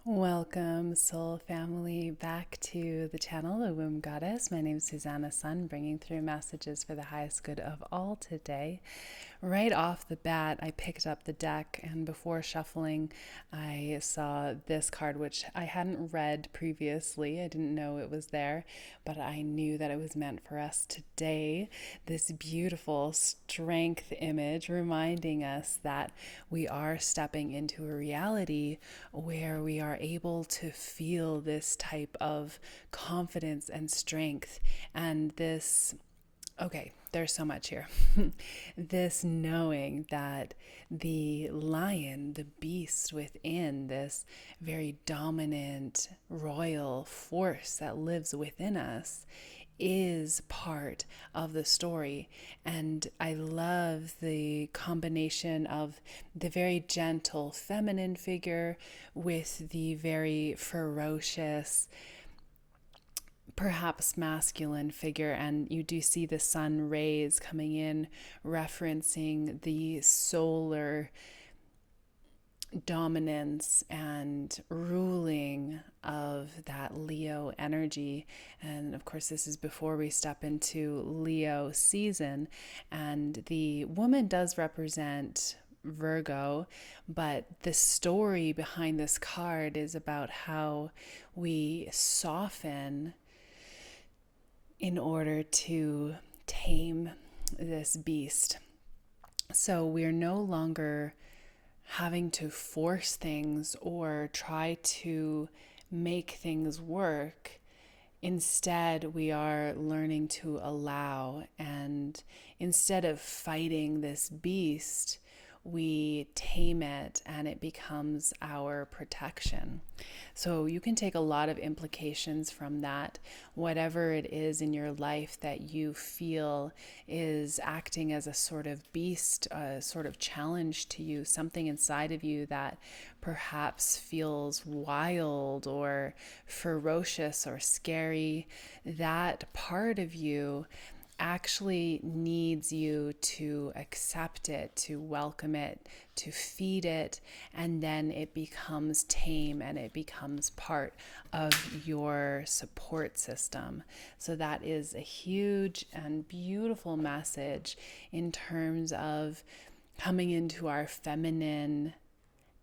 Welcome, soul family, back to the channel, The Womb Goddess. My name is Susanna Sun, bringing through messages for the highest good of all today. Right off the bat, I picked up the deck, and before shuffling, I saw this card, which I hadn't read previously. I didn't know it was there, but I knew that it was meant for us today. This beautiful strength image reminding us that we are stepping into a reality where we are able to feel this type of confidence and strength and this. Okay, there's so much here. This knowing that the lion, the beast within, this very dominant royal force that lives within us, is part of the story. And I love the combination of the very gentle feminine figure with the very ferocious, perhaps masculine figure. And you do see the sun rays coming in, referencing the solar dominance and ruling of that Leo energy. And of course, this is before we step into Leo season. And the woman does represent Virgo, but the story behind this card is about how we soften in order to tame this beast. So we're no longer having to force things or try to make things work. Instead, we are learning to allow, and instead of fighting this beast, we tame it and it becomes our protection. So you can take a lot of implications from that. Whatever it is in your life that you feel is acting as a sort of beast, a sort of challenge to you, something inside of you that perhaps feels wild or ferocious or scary, that part of you actually needs you to accept it, to welcome it, to feed it, and then it becomes tame and it becomes part of your support system. So that is a huge and beautiful message in terms of coming into our feminine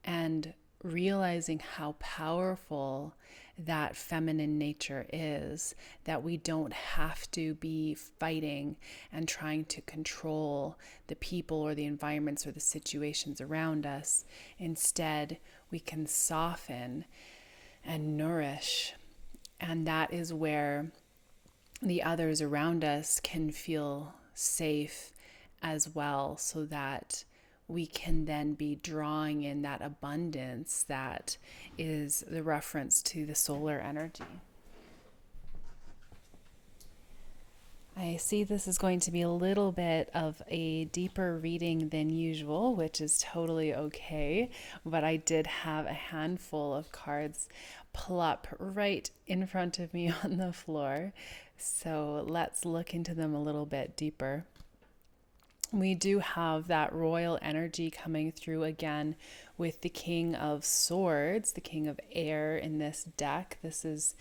and realizing how powerful that feminine nature is, that we don't have to be fighting and trying to control the people or the environments or the situations around us. Instead, we can soften and nourish, and that is where the others around us can feel safe as well, so that we can then be drawing in that abundance that is the reference to the solar energy. I see this is going to be a little bit of a deeper reading than usual, which is totally okay, but I did have a handful of cards plop right in front of me on the floor. So let's look into them a little bit deeper. We do have that royal energy coming through again with the King of Swords, the King of Air in this deck. This is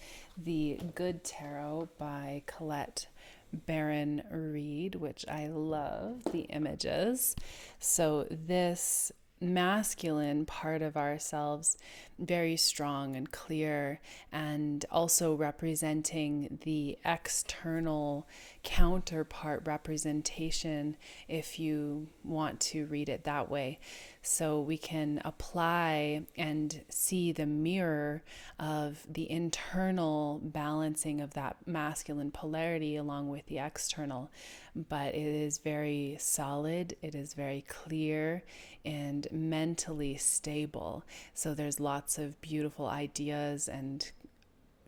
the Good Tarot by Colette Baron Reed, which I love the images. So this masculine part of ourselves, very strong and clear, and also representing the external counterpart representation, if you want to read it that way. So we can apply and see the mirror of the internal balancing of that masculine polarity along with the external. But it is very solid, it is very clear, and mentally stable. So there's lots of beautiful ideas and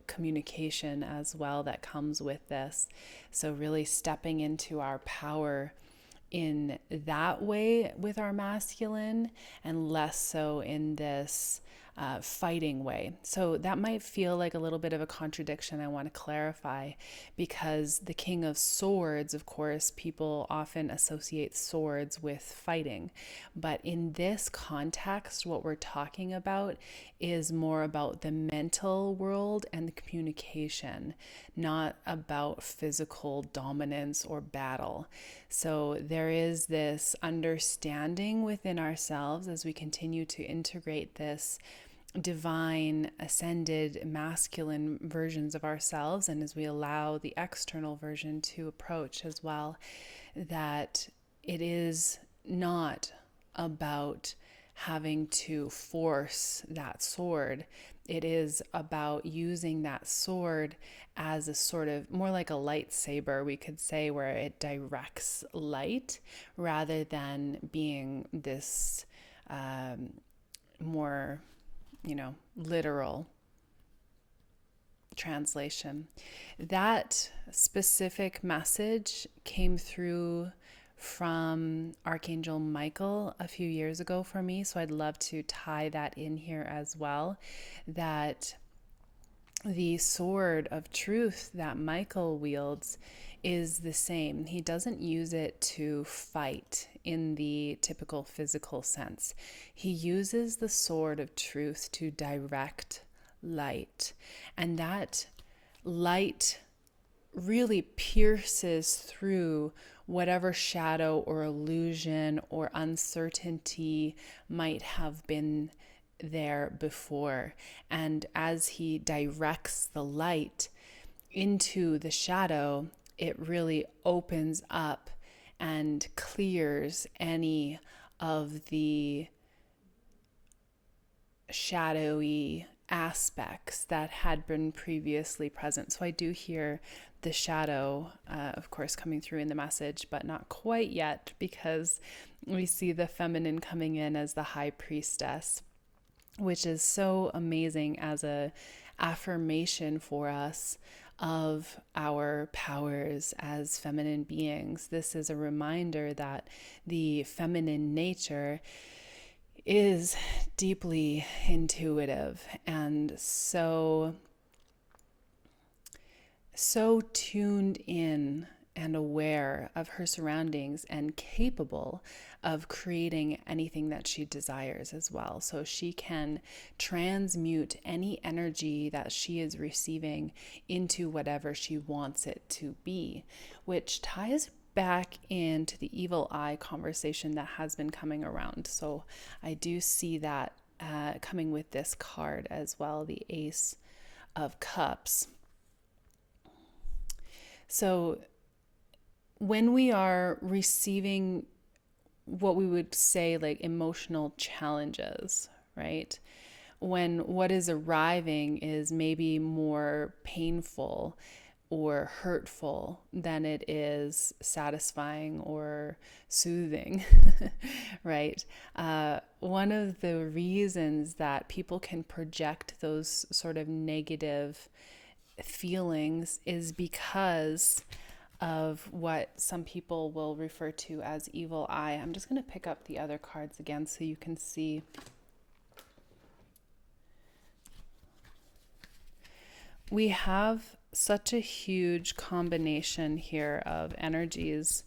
communication as well that comes with this. So really stepping into our power in that way with our masculine, and less so in this fighting way. So that might feel like a little bit of a contradiction. I want to clarify, because the King of Swords, of course, people often associate swords with fighting. But in this context, what we're talking about is more about the mental world and the communication, not about physical dominance or battle. So there is this understanding within ourselves as we continue to integrate this divine, ascended, masculine versions of ourselves, and as we allow the external version to approach as well, that it is not about having to force that sword. It is about using that sword as a sort of more like a lightsaber, we could say, where it directs light rather than being this more, literal translation. That specific message came through from Archangel Michael a few years ago for me, so I'd love to tie that in here as well, that the sword of truth that Michael wields is the same. He doesn't use it to fight in the typical physical sense. He uses the sword of truth to direct light. And that light really pierces through whatever shadow or illusion or uncertainty might have been there before. And as he directs the light into the shadow, it really opens up and clears any of the shadowy aspects that had been previously present. So I do hear the shadow, of course, coming through in the message, but not quite yet, because we see the feminine coming in as the high priestess, which is so amazing as a affirmation for us of our powers as feminine beings. This is a reminder that the feminine nature is deeply intuitive and so tuned in and aware of her surroundings and capable of creating anything that she desires as well. So she can transmute any energy that she is receiving into whatever she wants it to be, which ties back into the evil eye conversation that has been coming around. So I do see that coming with this card as well, the Ace of Cups. So when we are receiving what we would say like emotional challenges, right? When what is arriving is maybe more painful or hurtful than it is satisfying or soothing, right? One of the reasons that people can project those sort of negative feelings is because of what some people will refer to as evil eye. I'm just going to pick up the other cards again so you can see. We have such a huge combination here of energies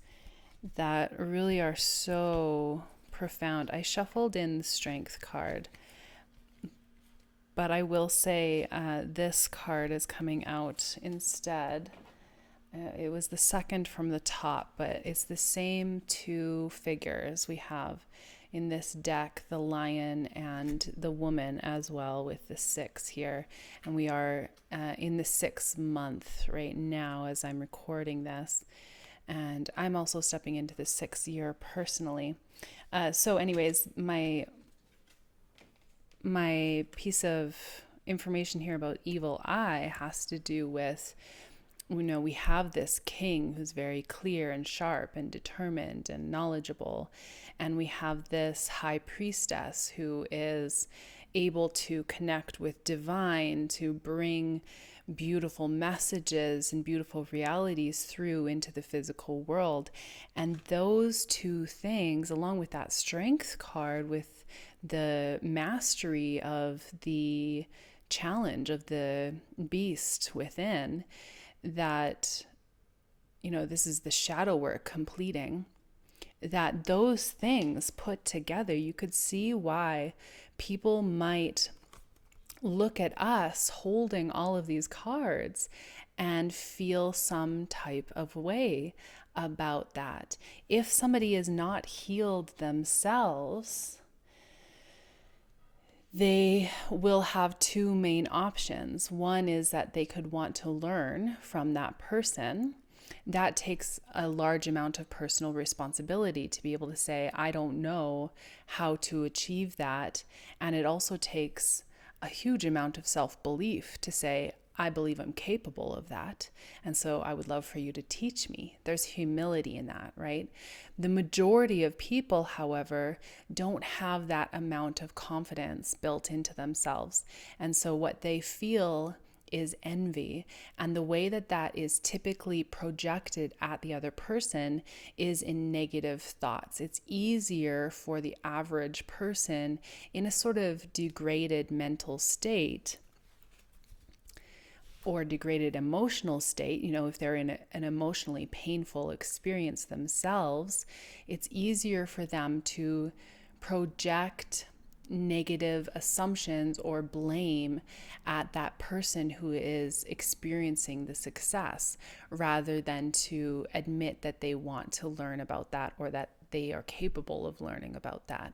that really are so profound. I shuffled in the Strength card, but I will say this card is coming out instead. It was the second from the top, but it's the same two figures we have in this deck, the lion and the woman as well, with the 6 here. And we are in the 6th month right now as I'm recording this. And I'm also stepping into the 6th year personally. So anyways, my piece of information here about evil eye has to do with, we have this king who's very clear and sharp and determined and knowledgeable. And we have this high priestess who is able to connect with divine, to bring beautiful messages and beautiful realities through into the physical world. And those two things, along with that Strength card with the mastery of the challenge of the beast within, that, this is the shadow work completing, that those things put together, you could see why people might look at us holding all of these cards and feel some type of way about that. If somebody is not healed themselves, they will have two main options. One is that they could want to learn from that person. That takes a large amount of personal responsibility to be able to say, I don't know how to achieve that. And it also takes a huge amount of self-belief to say, I believe I'm capable of that. And so I would love for you to teach me. There's humility in that, right? The majority of people, however, don't have that amount of confidence built into themselves. And so what they feel is envy. And the way that that is typically projected at the other person is in negative thoughts. It's easier for the average person in a sort of degraded mental state or degraded emotional state, if they're in an emotionally painful experience themselves, it's easier for them to project negative assumptions or blame at that person who is experiencing the success, rather than to admit that they want to learn about that or that they are capable of learning about that.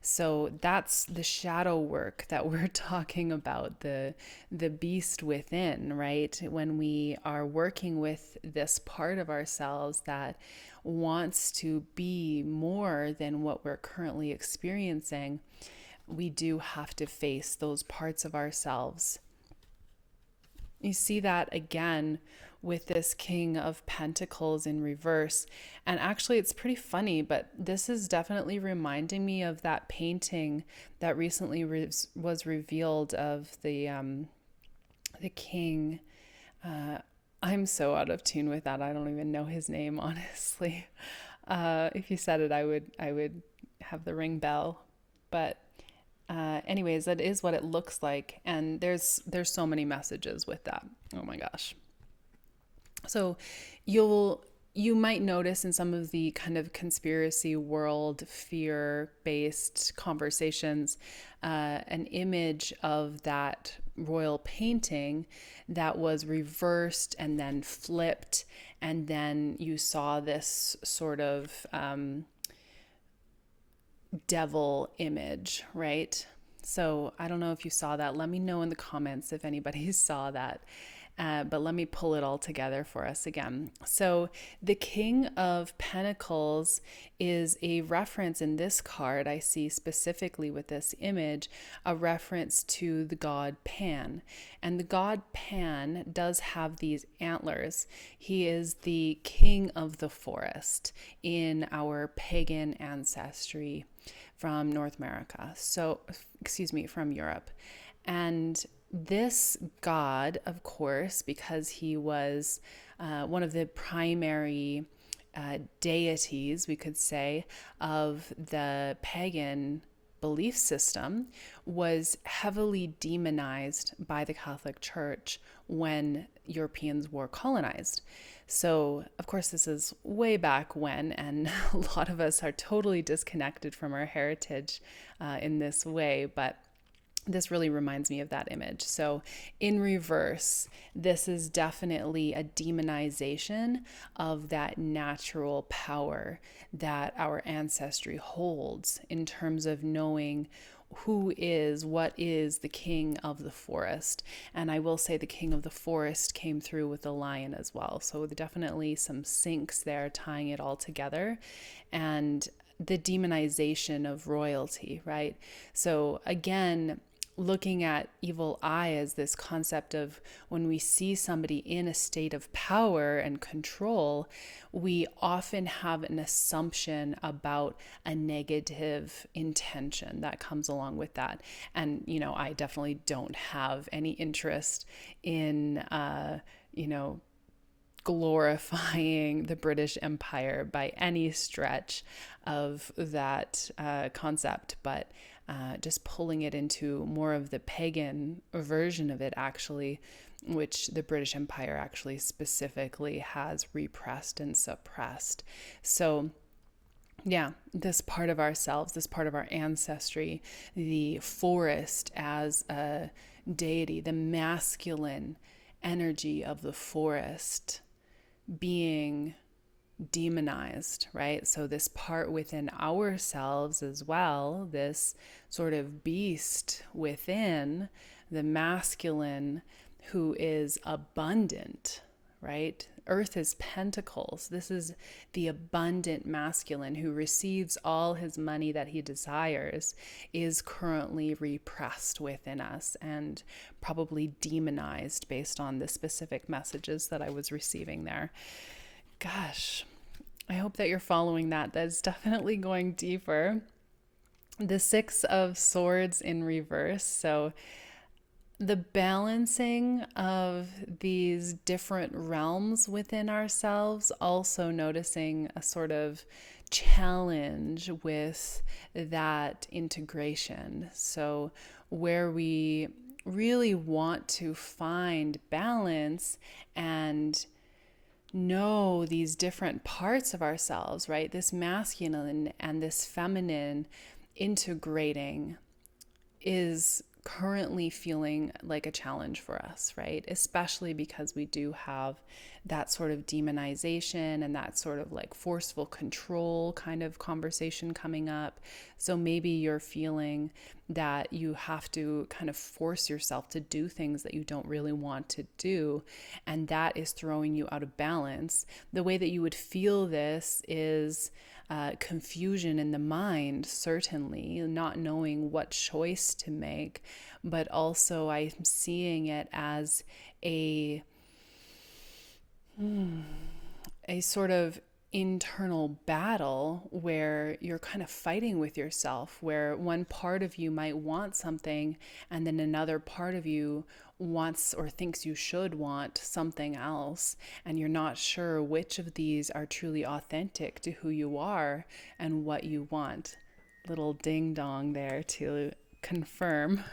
So that's the shadow work that we're talking about, the beast within, right? When we are working with this part of ourselves that wants to be more than what we're currently experiencing, we do have to face those parts of ourselves. You see that again with this King of Pentacles in reverse. And actually, it's pretty funny, but this is definitely reminding me of that painting that recently was revealed of the king. I'm so out of tune with that. I don't even know his name, honestly. If you said it, I would have the ring bell. But anyways, that is what it looks like. And there's so many messages with that. Oh my gosh. So you might notice in some of the kind of conspiracy world fear-based conversations, an image of that royal painting that was reversed and then flipped. And then you saw this sort of devil image, right? So I don't know if you saw that. Let me know in the comments if anybody saw that. But let me pull it all together for us again. So the King of Pentacles is a reference in this card. I see specifically with this image, a reference to the god Pan. And the god Pan does have these antlers. He is the king of the forest in our pagan ancestry from North America. So, from Europe. And this god, of course, because he was one of the primary deities, we could say, of the pagan belief system, was heavily demonized by the Catholic Church when Europeans were colonized. So, of course, this is way back when, and a lot of us are totally disconnected from our heritage in this way, but this really reminds me of that image. So in reverse, this is definitely a demonization of that natural power that our ancestry holds in terms of knowing what is the king of the forest. And I will say the king of the forest came through with the lion as well. So definitely some syncs there tying it all together. And the demonization of royalty, right? So again, looking at evil eye as this concept of when we see somebody in a state of power and control, we often have an assumption about a negative intention that comes along with that. And, I definitely don't have any interest in, glorifying the British Empire by any stretch of that concept. But just pulling it into more of the pagan version of it, actually, which the British Empire actually specifically has repressed and suppressed. So yeah, this part of ourselves, this part of our ancestry, the forest as a deity, the masculine energy of the forest being demonized, right? So, this part within ourselves as well, this sort of beast within the masculine who is abundant, right? Earth is pentacles. This is the abundant masculine who receives all his money that he desires, is currently repressed within us and probably demonized based on the specific messages that I was receiving there. Gosh, I hope that you're following that. That's definitely going deeper. The Six of Swords in reverse. So the balancing of these different realms within ourselves, also noticing a sort of challenge with that integration. So, where we really want to find balance and know these different parts of ourselves, right? This masculine and this feminine integrating is currently feeling like a challenge for us, right? Especially because we do have that sort of demonization and that sort of like forceful control kind of conversation coming up. So maybe you're feeling that you have to kind of force yourself to do things that you don't really want to do, and that is throwing you out of balance. The way that you would feel this is confusion in the mind, certainly, not knowing what choice to make, but also I'm seeing it as a sort of internal battle where you're kind of fighting with yourself, where one part of you might want something and then another part of you wants or thinks you should want something else, and you're not sure which of these are truly authentic to who you are and what you want. Little ding dong there to confirm.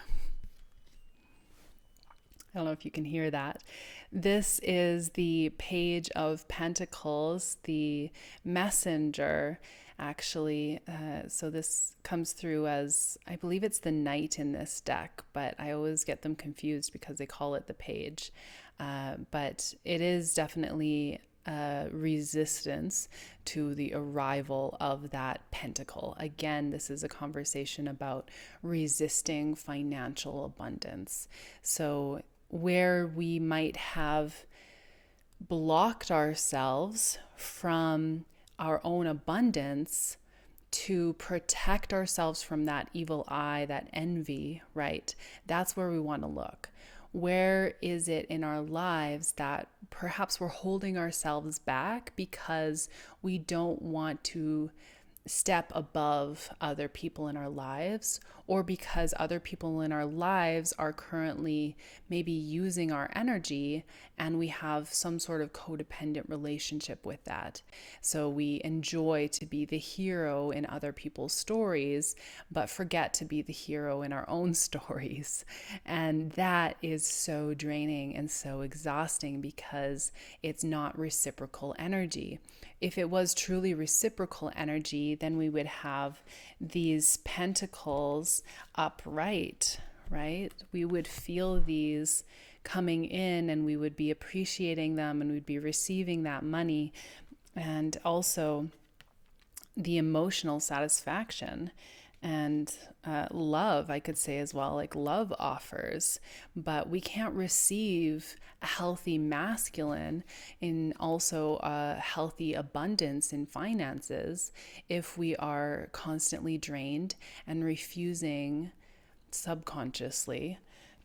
I don't know if you can hear that. This is the Page of Pentacles, the messenger, actually. So this comes through as, I believe it's the knight in this deck, but I always get them confused because they call it the page. But it is definitely resistance to the arrival of that pentacle. Again, this is a conversation about resisting financial abundance. So where we might have blocked ourselves from our own abundance to protect ourselves from that evil eye, that envy, right? That's where we want to look. Where is it in our lives that perhaps we're holding ourselves back because we don't want to step above other people in our lives, or because other people in our lives are currently maybe using our energy and we have some sort of codependent relationship with that. So we enjoy to be the hero in other people's stories, but forget to be the hero in our own stories. And that is so draining and so exhausting because it's not reciprocal energy. If it was truly reciprocal energy, then we would have these pentacles upright, right? We would feel these coming in and we would be appreciating them and we'd be receiving that money, and also the emotional satisfaction and love, I could say as well, like love offers. But we can't receive a healthy masculine in also a healthy abundance in finances if we are constantly drained and refusing subconsciously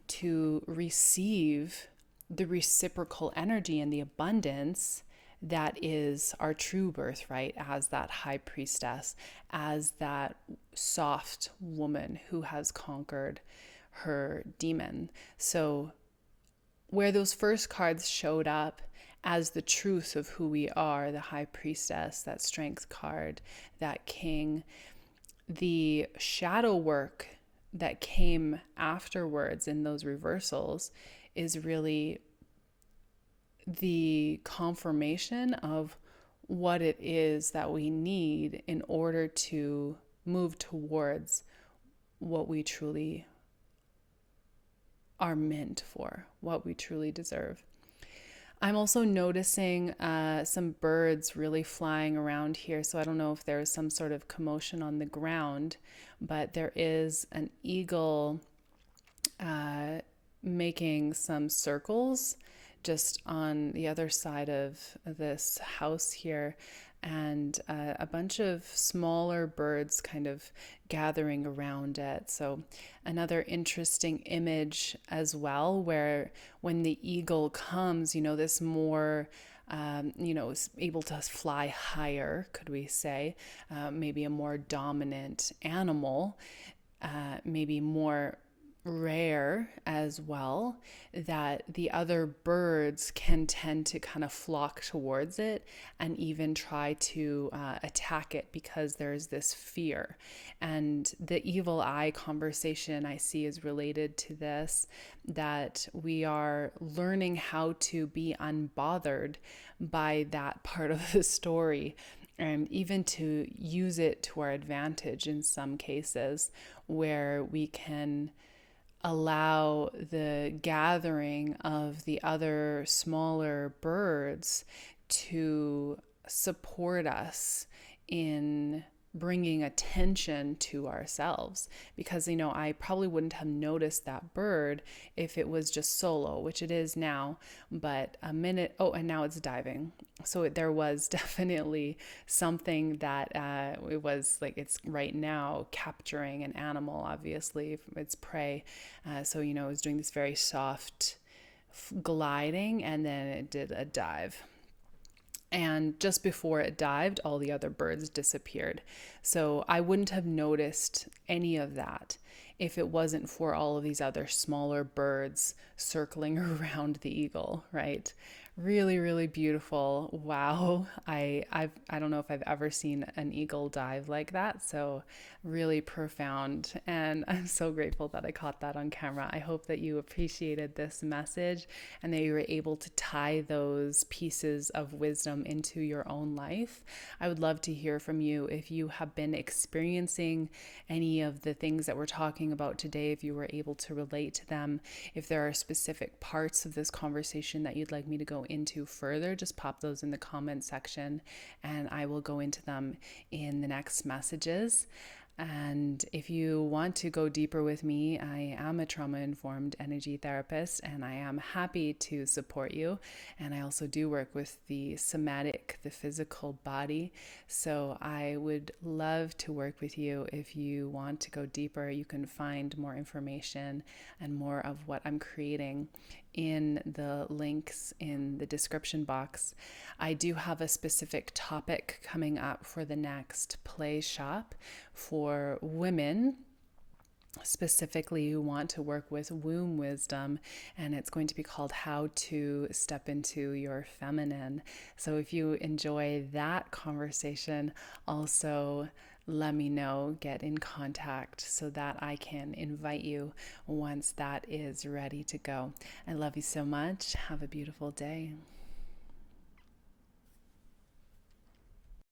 to receive the reciprocal energy and the abundance that is our true birthright as that high priestess, as that soft woman who has conquered her demon. So where those first cards showed up as the truth of who we are, the high priestess, that strength card, that king, the shadow work that came afterwards in those reversals is really the confirmation of what it is that we need in order to move towards what we truly are meant for, what we truly deserve. I'm also noticing some birds really flying around here. So I don't know if there's some sort of commotion on the ground, but there is an eagle making some circles just on the other side of this house here, and a bunch of smaller birds kind of gathering around it. So another interesting image as well, where when the eagle comes, this more is able to fly higher, could we say, maybe a more dominant animal, maybe more rare as well, that the other birds can tend to kind of flock towards it and even try to attack it because there's this fear. And the evil eye conversation I see is related to this, that we are learning how to be unbothered by that part of the story, and even to use it to our advantage in some cases, where we can allow the gathering of the other smaller birds to support us in bringing attention to ourselves. Because, I probably wouldn't have noticed that bird if it was just solo, which it is now, but and now it's diving. So there was definitely something that it was like, it's right now capturing an animal, obviously, its prey. So, it was doing this very soft gliding, and then it did a dive. And just before it dived, all the other birds disappeared. So I wouldn't have noticed any of that if it wasn't for all of these other smaller birds circling around the eagle, right? Really, really beautiful. Wow. I don't know if I've ever seen an eagle dive like that. So really profound. And I'm so grateful that I caught that on camera. I hope that you appreciated this message and that you were able to tie those pieces of wisdom into your own life. I would love to hear from you if you have been experiencing any of the things that we're talking about today, if you were able to relate to them, if there are specific parts of this conversation that you'd like me to go into further, just pop those in the comment section and I will go into them in the next messages. And if you want to go deeper with me, I am a trauma-informed energy therapist and I am happy to support you. And I also do work with the somatic, the physical body. So I would love to work with you. If you want to go deeper, you can find more information and more of what I'm creating in the links in the description box. I do have a specific topic coming up for the next play shop for women, specifically who want to work with womb wisdom, and it's going to be called How to Step into Your Feminine. So if you enjoy that conversation, also let me know, get in contact so that I can invite you once that is ready to go. I love you so much. Have a beautiful day.